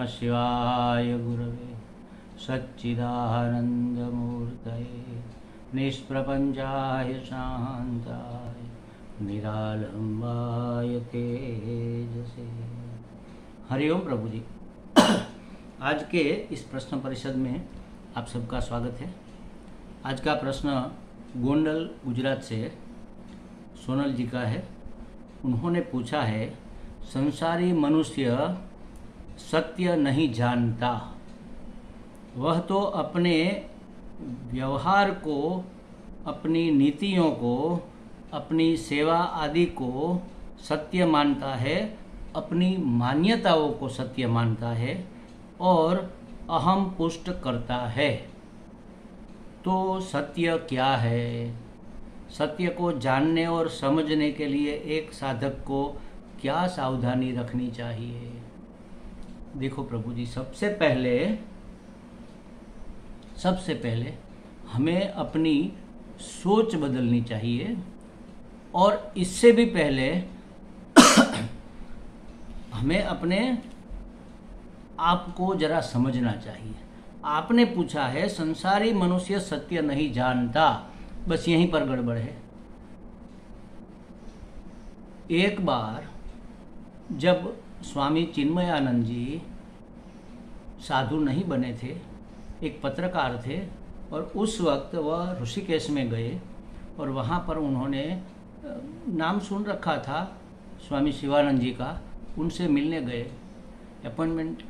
नमः शिवाय गुरवे सच्चिदानन्दमूर्तये निष्प्रपञ्चाय शान्ताय निरालम्बाय तेजसे। हरिओम प्रभु जी। आज के इस प्रश्न परिषद में आप सबका स्वागत है। आज का प्रश्न गोंडल गुजरात से सोनल जी का है। उन्होंने पूछा है, संसारी मनुष्य सत्य नहीं जानता, वह तो अपने व्यवहार को, अपनी नीतियों को, अपनी सेवा आदि को सत्य मानता है, अपनी मान्यताओं को सत्य मानता है और अहम पुष्ट करता है। तो सत्य क्या है? सत्य को जानने और समझने के लिए एक साधक को क्या सावधानी रखनी चाहिए? देखो प्रभु जी, सबसे पहले हमें अपनी सोच बदलनी चाहिए और इससे भी पहले हमें अपने आप को जरा समझना चाहिए। आपने पूछा है संसारी मनुष्य सत्य नहीं जानता, बस यहीं पर गड़बड़ है। एक बार जब स्वामी चिन्मयानंद जी साधु नहीं बने थे, एक पत्रकार थे और उस वक्त वह ऋषिकेश में गए और वहाँ पर उन्होंने नाम सुन रखा था स्वामी शिवानंद जी का। उनसे मिलने गए, अपॉइंटमेंट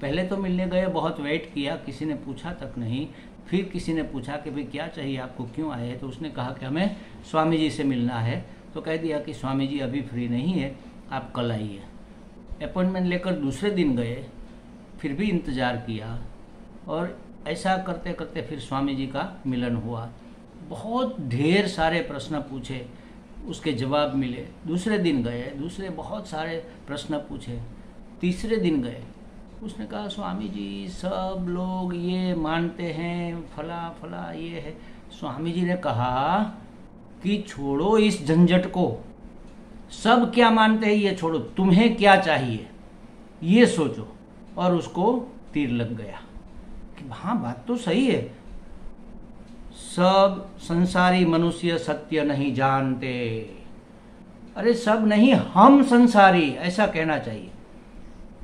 पहले तो मिलने गए, बहुत वेट किया, किसी ने पूछा तक नहीं। फिर किसी ने पूछा कि भाई क्या चाहिए आपको, क्यों आए हैं? तो उसने कहा कि हमें स्वामी जी से मिलना है। तो कह दिया कि स्वामी जी अभी फ्री नहीं है, आप कल आइए। अपॉइंटमेंट लेकर दूसरे दिन गए, फिर भी इंतज़ार किया और ऐसा करते करते फिर स्वामी जी का मिलन हुआ। बहुत ढेर सारे प्रश्न पूछे, उसके जवाब मिले। दूसरे दिन गए, दूसरे बहुत सारे प्रश्न पूछे। तीसरे दिन गए, उसने कहा स्वामी जी सब लोग ये मानते हैं, फला फला ये है। स्वामी जी ने कहा कि छोड़ो इस झंझट को, सब क्या मानते हैं ये छोड़ो, तुम्हें क्या चाहिए ये सोचो। और उसको तीर लग गया कि हाँ बात तो सही है, सब संसारी मनुष्य सत्य नहीं जानते। अरे सब नहीं, हम संसारी, ऐसा कहना चाहिए।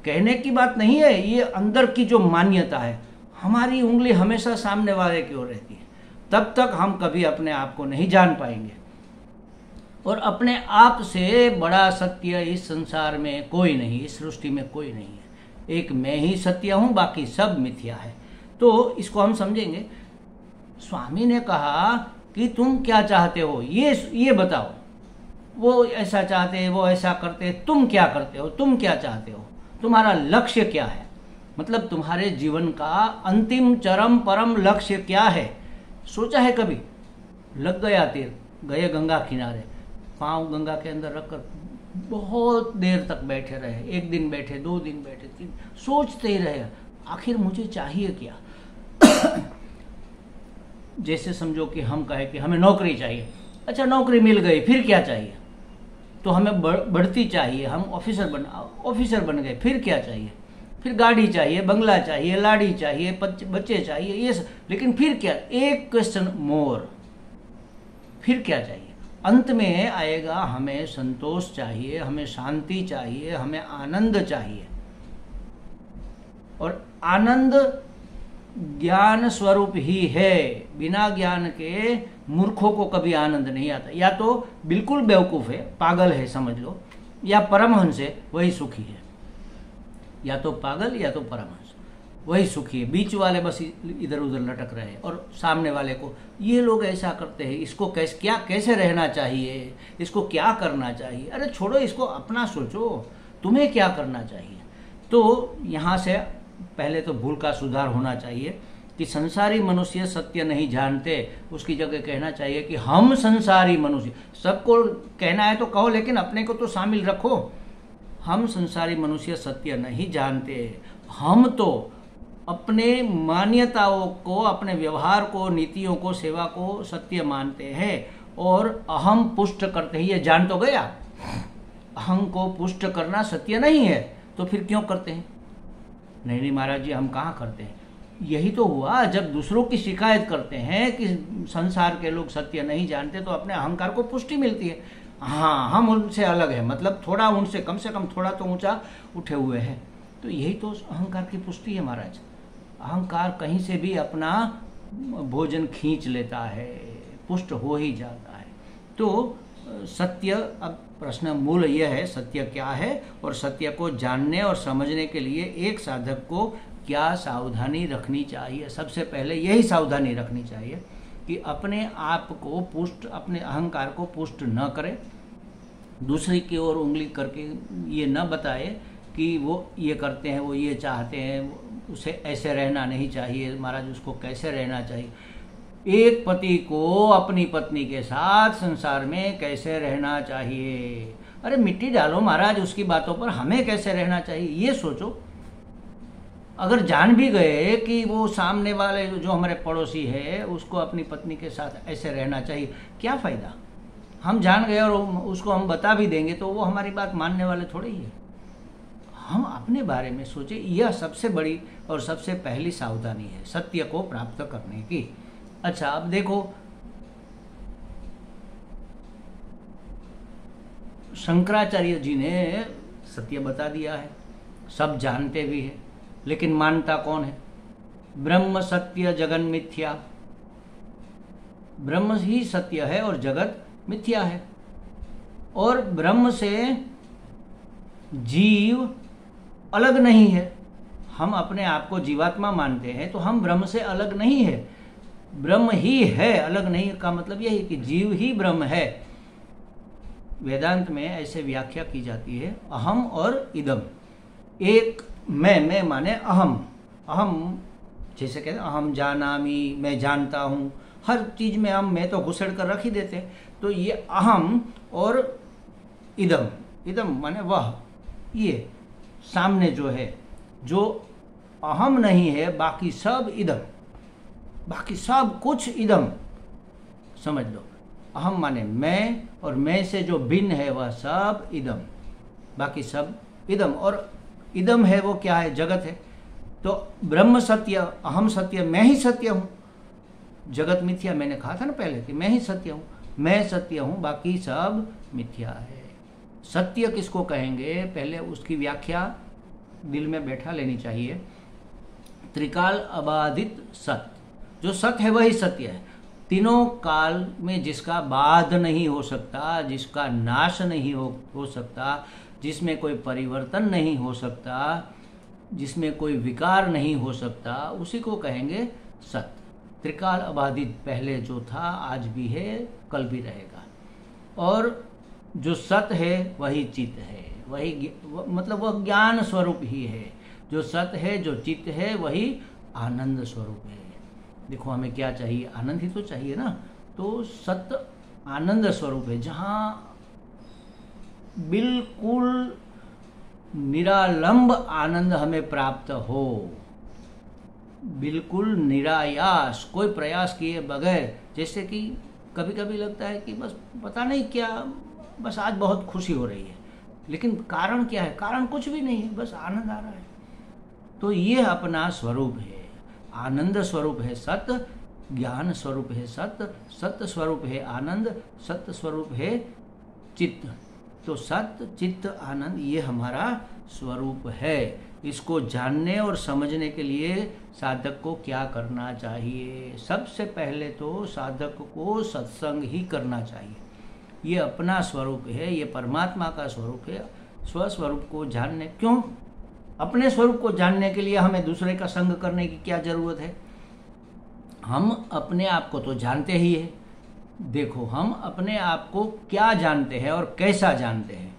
कहने की बात नहीं है, ये अंदर की जो मान्यता है। हमारी उंगली हमेशा सामने वाले की ओर रहती है, तब तक हम कभी अपने आप को नहीं जान पाएंगे। और अपने आप से बड़ा सत्य इस संसार में कोई नहीं, इस सृष्टि में कोई नहीं है। एक मैं ही सत्य हूँ, बाकी सब मिथ्या है। तो इसको हम समझेंगे। स्वामी ने कहा कि तुम क्या चाहते हो ये बताओ। वो ऐसा चाहते हैं, वो ऐसा करते हैं, तुम क्या करते हो, तुम क्या चाहते हो, तुम्हारा लक्ष्य क्या है? मतलब तुम्हारे जीवन का अंतिम चरम परम लक्ष्य क्या है? सोचा है कभी? लग गया तीर, गए गंगा किनारे, पांव गंगा के अंदर रखकर बहुत देर तक बैठे रहे। एक दिन बैठे, 2 दिन बैठे, 3, सोचते ही रहे आखिर मुझे चाहिए क्या। जैसे समझो कि हम कहे कि हमें नौकरी चाहिए। अच्छा नौकरी मिल गई, फिर क्या चाहिए? तो हमें बढ़ती चाहिए, हम ऑफिसर बन गए, फिर क्या चाहिए? फिर गाड़ी चाहिए, बंगला चाहिए, लाड़ी चाहिए, बच्चे चाहिए, ये सब। लेकिन फिर क्या? एक क्वेश्चन मोर, फिर क्या चाहिए? अंत में आएगा हमें संतोष चाहिए, हमें शांति चाहिए, हमें आनंद चाहिए। और आनंद ज्ञान स्वरूप ही है। बिना ज्ञान के मूर्खों को कभी आनंद नहीं आता। या तो बिल्कुल बेवकूफ है, पागल है समझ लो, या परमहंस है, वही सुखी है। या तो पागल या तो परमहंस, वही सुखी है। बीच वाले बस इधर उधर लटक रहे हैं। और सामने वाले को ये लोग ऐसा करते हैं, इसको कैसे रहना चाहिए, इसको क्या करना चाहिए। अरे छोड़ो इसको, अपना सोचो तुम्हें क्या करना चाहिए। तो यहाँ से पहले तो भूल का सुधार होना चाहिए कि संसारी मनुष्य सत्य नहीं जानते। उसकी जगह कहना चाहिए कि हम संसारी मनुष्य। सबको कहना है तो कहो, लेकिन अपने को तो शामिल रखो। हम संसारी मनुष्य सत्य नहीं जानते। हम तो अपने मान्यताओं को, अपने व्यवहार को, नीतियों को, सेवा को सत्य मानते हैं और अहम पुष्ट करते हैं। ये जान तो गया, अहम को पुष्ट करना सत्य नहीं है, तो फिर क्यों करते हैं? नहीं नहीं महाराज जी, हम कहाँ करते हैं। यही तो हुआ, जब दूसरों की शिकायत करते हैं कि संसार के लोग सत्य नहीं जानते, तो अपने अहंकार को पुष्टि मिलती है। हाँ, हम उनसे अलग है, मतलब थोड़ा उनसे कम से कम थोड़ा तो ऊंचा उठे हुए हैं। तो यही तो अहंकार की पुष्टि है महाराज। अहंकार कहीं से भी अपना भोजन खींच लेता है, पुष्ट हो ही जाता है। तो सत्य, अब प्रश्न मूल यह है, सत्य क्या है, और सत्य को जानने और समझने के लिए एक साधक को क्या सावधानी रखनी चाहिए। सबसे पहले यही सावधानी रखनी चाहिए कि अपने आप को पुष्ट, अपने अहंकार को पुष्ट न करे, दूसरे की ओर उंगली करके ये न बताए कि वो ये करते हैं, वो ये चाहते हैं, उसे ऐसे रहना नहीं चाहिए महाराज, उसको कैसे रहना चाहिए। एक पति को अपनी पत्नी के साथ संसार में कैसे रहना चाहिए, अरे मिट्टी डालो महाराज उसकी बातों पर, हमें कैसे रहना चाहिए ये सोचो। अगर जान भी गए कि वो सामने वाले जो हमारे पड़ोसी है उसको अपनी पत्नी के साथ ऐसे रहना चाहिए, क्या फ़ायदा। हम जान गए और उसको हम बता भी देंगे तो वो हमारी बात मानने वाले थोड़े ही है। हम अपने बारे में सोचे, यह सबसे बड़ी और सबसे पहली सावधानी है सत्य को प्राप्त करने की। अच्छा, अब देखो, शंकराचार्य जी ने सत्य बता दिया है, सब जानते भी है, लेकिन मानता कौन है। ब्रह्म सत्य जगन मिथ्या, ब्रह्म ही सत्य है और जगत मिथ्या है। और ब्रह्म से जीव अलग नहीं है। हम अपने आप को जीवात्मा मानते हैं तो हम ब्रह्म से अलग नहीं है, ब्रह्म ही है। अलग नहीं का मतलब यही कि जीव ही ब्रह्म है। वेदांत में ऐसे व्याख्या की जाती है, अहम और इदम। एक मैं माने अहम, अहम जैसे कहते हैं अहम जानामि, मैं जानता हूँ, हर चीज़ में हम मैं तो घुसेड़ कर रख ही देते हैं। तो ये अहम और इदम, इदम माने वह, ये सामने जो है, जो अहम नहीं है बाकी सब इदम, बाकी सब कुछ इदम समझ लो। अहम माने मैं, और मैं से जो भिन्न है वह सब इदम, बाकी सब इदम। और इदम है वो क्या है, जगत है। तो ब्रह्म सत्य, अहम सत्य, मैं ही सत्य हूँ, जगत मिथ्या। मैंने कहा था ना पहले कि मैं ही सत्य हूँ, मैं सत्य हूँ, बाकी सब मिथ्या है। सत्य किसको कहेंगे, पहले उसकी व्याख्या दिल में बैठा लेनी चाहिए। त्रिकाल अबाधित सत्य, जो सत्य है वही सत्य है। तीनों काल में जिसका बाध नहीं हो सकता, जिसका नाश नहीं हो सकता, जिसमें कोई परिवर्तन नहीं हो सकता, जिसमें कोई विकार नहीं हो सकता, उसी को कहेंगे सत्य। त्रिकाल अबाधित पहले जो था, आज भी है, कल भी रहेगा। और जो सत्य है वही चित्त है, वही मतलब वह ज्ञान स्वरूप ही है। जो सत्य है, जो चित्त है, वही आनंद स्वरूप है। देखो हमें क्या चाहिए, आनंद ही तो चाहिए ना। तो सत्य आनंद स्वरूप है, जहाँ बिल्कुल निरालंब आनंद हमें प्राप्त हो, बिल्कुल निरायास, कोई प्रयास किए बगैर। जैसे कि कभी कभी लगता है कि बस पता नहीं क्या, बस आज बहुत खुशी हो रही है, लेकिन कारण क्या है, कारण कुछ भी नहीं है, बस आनंद आ रहा है। तो ये अपना स्वरूप है, आनंद स्वरूप है सत्य, ज्ञान स्वरूप है सत्य, सत्य स्वरूप है आनंद, सत्य स्वरूप है चित्त। तो सत्य चित्त आनंद ये हमारा स्वरूप है। इसको जानने और समझने के लिए साधक को क्या करना चाहिए, सबसे पहले तो साधक को सत्संग ही करना चाहिए। ये अपना स्वरूप है, ये परमात्मा का स्वरूप है। स्वस्वरूप को जानने, क्यों, अपने स्वरूप को जानने के लिए हमें दूसरे का संग करने की क्या जरूरत है। हम अपने आप को तो जानते ही है। देखो हम अपने आप को क्या जानते हैं और कैसा जानते हैं।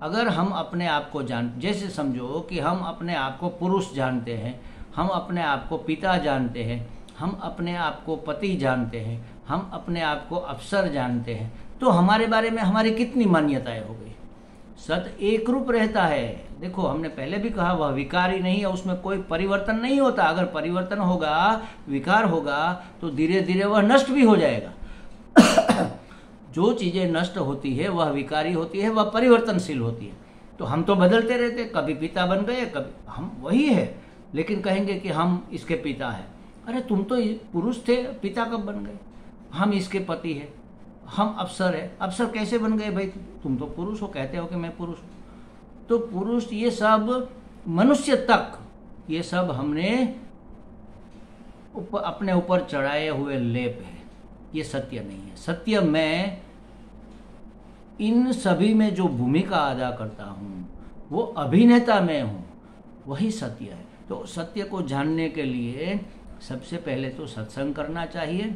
अगर हम अपने आप को जैसे समझो कि हम अपने आप को पुरुष जानते हैं, हम अपने आप को पिता जानते हैं, हम अपने आप को पति जानते हैं, हम अपने आप को अफसर जानते हैं, तो हमारे बारे में हमारी कितनी मान्यताएं हो गई। सत्य एक रूप रहता है। देखो हमने पहले भी कहा, वह विकारी नहीं है, उसमें कोई परिवर्तन नहीं होता। अगर परिवर्तन होगा, विकार होगा, तो धीरे धीरे वह नष्ट भी हो जाएगा। जो चीजें नष्ट होती है वह विकारी होती है, वह परिवर्तनशील होती है। तो हम तो बदलते रहते, कभी पिता बन गए, कभी हम वही है। लेकिन कहेंगे कि हम इसके पिता हैं। अरे तुम तो पुरुष थे, पिता कब बन गए? हम इसके पति हैं, हम अफसर है, अफसर कैसे बन गए भाई? तुम तो पुरुष हो, कहते हो कि मैं पुरुष हूँ। तो पुरुष, ये सब मनुष्य तक, ये सब हमने अपने ऊपर चढ़ाए हुए लेप है, ये सत्य नहीं है। सत्य मैं इन सभी में जो भूमिका अदा करता हूँ, वो अभिनेता मैं हूँ, वही सत्य है। तो सत्य को जानने के लिए सबसे पहले तो सत्संग करना चाहिए,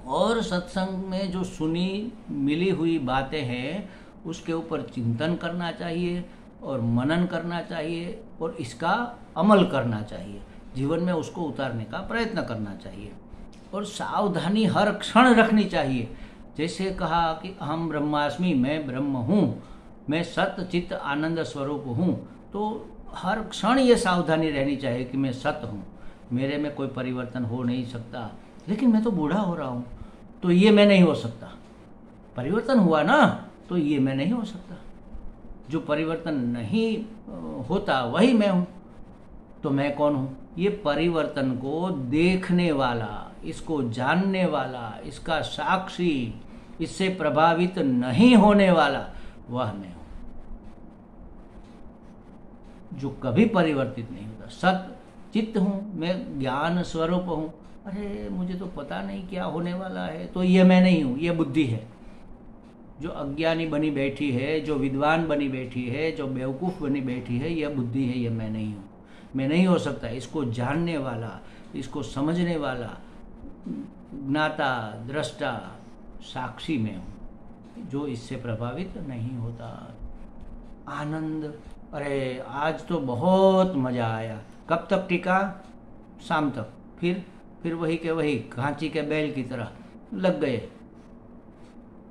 और सत्संग में जो सुनी मिली हुई बातें हैं उसके ऊपर चिंतन करना चाहिए और मनन करना चाहिए और इसका अमल करना चाहिए, जीवन में उसको उतारने का प्रयत्न करना चाहिए। और सावधानी हर क्षण रखनी चाहिए। जैसे कहा कि अहम ब्रह्मास्मि, मैं ब्रह्म हूँ, मैं सत्य चित्त आनंद स्वरूप हूँ, तो हर क्षण ये सावधानी रहनी चाहिए कि मैं सत्य हूँ, मेरे में कोई परिवर्तन हो नहीं सकता। लेकिन मैं तो बूढ़ा हो रहा हूँ, तो ये मैं नहीं हो सकता। परिवर्तन हुआ ना, तो ये मैं नहीं हो सकता। जो परिवर्तन नहीं होता वही मैं हूँ। तो मैं कौन हूँ? ये परिवर्तन को देखने वाला, इसको जानने वाला, इसका साक्षी, इससे प्रभावित नहीं होने वाला, वह मैं हूँ, जो कभी परिवर्तित नहीं होता। सत चित्त हूँ, मैं ज्ञान स्वरूप हूँ। अरे मुझे तो पता नहीं क्या होने वाला है, तो ये मैं नहीं हूँ, ये बुद्धि है। जो अज्ञानी बनी बैठी है, जो विद्वान बनी बैठी है, जो बेवकूफ़ बनी बैठी है, यह बुद्धि है, यह मैं नहीं हूँ, मैं नहीं हो सकता। इसको जानने वाला, इसको समझने वाला, ज्ञाता, दृष्टा, साक्षी में हूँ, जो इससे प्रभावित नहीं होता। आनंद, अरे आज तो बहुत मज़ा आया। कब तक टिका? शाम तक। फिर वही के वही कांची के बैल की तरह लग गए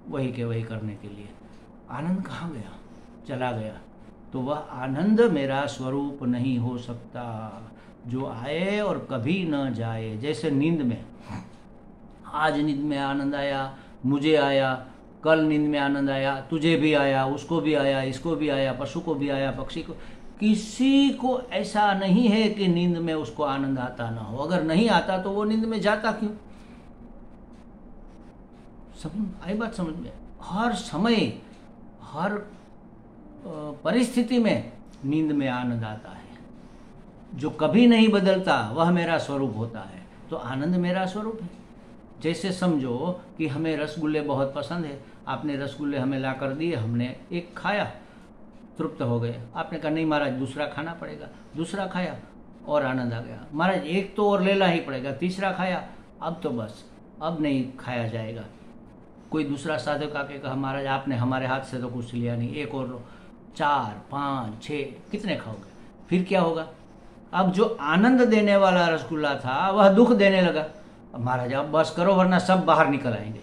वही के वही करने के लिए। आनंद कहाँ गया? चला गया। तो वह आनंद मेरा स्वरूप नहीं हो सकता, जो आए और कभी न जाए। जैसे नींद में, आज नींद में आनंद आया, मुझे आया, कल नींद में आनंद आया, तुझे भी आया, उसको भी आया, इसको भी आया, पशु को भी आया, पक्षी को, किसी को ऐसा नहीं है कि नींद में उसको आनंद आता ना हो। अगर नहीं आता तो वो नींद में जाता क्यों? आई बात समझ में? हर समय, हर परिस्थिति में नींद में आनंद आता है। जो कभी नहीं बदलता वह मेरा स्वरूप होता है। तो आनंद मेरा स्वरूप है। जैसे समझो कि हमें रसगुल्ले बहुत पसंद है, आपने रसगुल्ले हमें ला कर दिए, हमने एक खाया, तृप्त हो गए। आपने कहा नहीं महाराज दूसरा खाना पड़ेगा, दूसरा खाया और आनंद आ गया। महाराज एक तो और लेना ही पड़ेगा, तीसरा खाया, अब तो बस, अब नहीं खाया जाएगा। कोई दूसरा साधक आके कहा महाराज आपने हमारे हाथ से तो कुछ लिया नहीं, एक और लो। 4, 5, 6 कितने खाओगे? फिर क्या होगा? अब जो आनंद देने वाला रसगुल्ला था वह दुख देने लगा। अब महाराज आप बस करो वरना सब बाहर निकल आएंगे,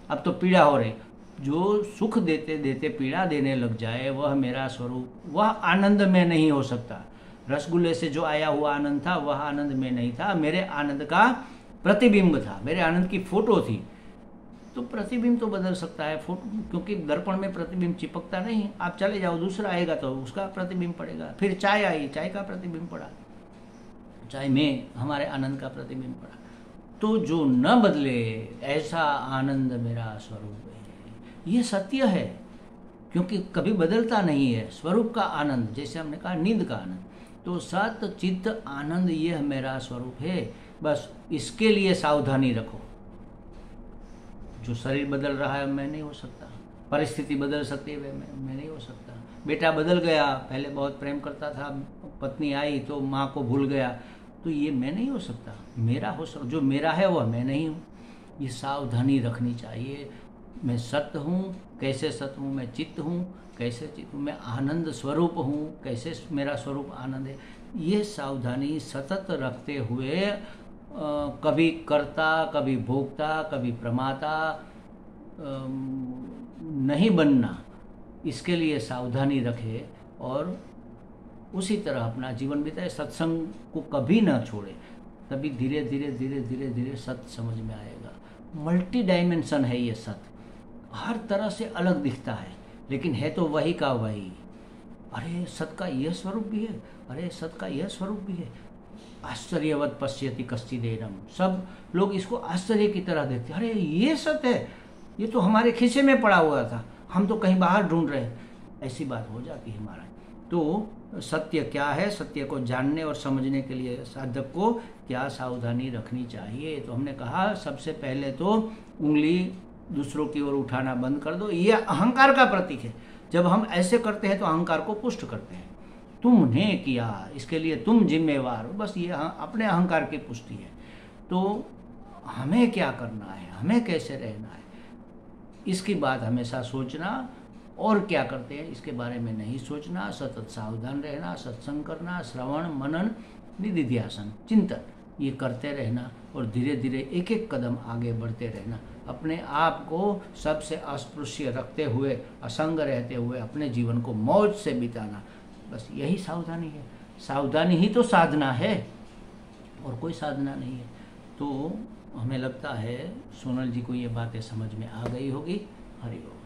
अब तो पीड़ा हो रही। जो सुख देते देते पीड़ा देने लग जाए वह मेरा स्वरूप, वह आनंद में नहीं हो सकता। रसगुल्ले से जो आया हुआ आनंद था वह आनंद में नहीं था, मेरे आनंद का प्रतिबिंब था, मेरे आनंद की फोटो थी। तो प्रतिबिंब तो बदल सकता है, फोटो, क्योंकि दर्पण में प्रतिबिंब चिपकता नहीं। आप चले जाओ, दूसरा आएगा तो उसका प्रतिबिंब पड़ेगा। फिर चाय आई, चाय का प्रतिबिंब पड़ा, चाय में हमारे आनंद का प्रतिबिंब पड़ा। तो जो न बदले ऐसा आनंद मेरा स्वरूप है, ये सत्य है, क्योंकि कभी बदलता नहीं है। स्वरूप का आनंद, जैसे हमने कहा नींद का आनंद, तो सत चित्त आनंद यह मेरा स्वरूप है। बस इसके लिए सावधानी रखो। जो शरीर बदल रहा है मैं नहीं हो सकता, परिस्थिति बदल सकती है मैं नहीं हो सकता। बेटा बदल गया, पहले बहुत प्रेम करता था, पत्नी आई तो माँ को भूल गया, तो ये मैं नहीं हो सकता। मेरा हो सकता, जो मेरा है वह मैं नहीं हूँ। ये सावधानी रखनी चाहिए। मैं सत्य हूँ, कैसे सत्य हूँ? मैं चित्त हूँ, कैसे चित्त हूँ? मैं आनंद स्वरूप हूँ, कैसे मेरा स्वरूप आनंद है? ये सावधानी सतत रखते हुए कभी कर्ता, कभी भोक्ता, कभी प्रमाता नहीं बनना, इसके लिए सावधानी रखे और उसी तरह अपना जीवन बिताए। सत्संग को कभी ना छोड़े, तभी धीरे धीरे धीरे धीरे धीरे सत्य समझ में आएगा। मल्टी डायमेंशन है ये सत्य, हर तरह से अलग दिखता है लेकिन है तो वही का वही। अरे सत का यह स्वरूप भी है, अरे सत का यह स्वरूप भी है। आश्चर्यवत पश्यति कश्चिदेनम, सब लोग इसको आश्चर्य की तरह देखते, अरे ये सत्य है, ये तो हमारे खीसे में पड़ा हुआ था, हम तो कहीं बाहर ढूंढ रहे हैं। ऐसी बात हो जाती है महाराज। तो सत्य क्या है, सत्य को जानने और समझने के लिए साधक को क्या सावधानी रखनी चाहिए। तो हमने कहा सबसे पहले तो उंगली दूसरों की ओर उठाना बंद कर दो, ये अहंकार का प्रतीक है। जब हम ऐसे करते हैं तो अहंकार को पुष्ट करते हैं, तुमने किया इसके लिए तुम जिम्मेवार हो, बस ये अपने अहंकार की पुष्टि है। तो हमें क्या करना है, हमें कैसे रहना है, इसकी बात हमेशा सोचना, और क्या करते हैं इसके बारे में नहीं सोचना। सतत सावधान रहना, सत्संग करना, श्रवण मनन निधिध्यासन चिंतन, ये करते रहना और धीरे धीरे एक एक कदम आगे बढ़ते रहना। अपने आप को सबसे अस्पृश्य रखते हुए, असंग रहते हुए अपने जीवन को मौज से बिताना, बस यही सावधानी है। सावधानी ही तो साधना है और कोई साधना नहीं है। तो हमें लगता है सोनल जी को ये बातें समझ में आ गई होगी। हरि ओम।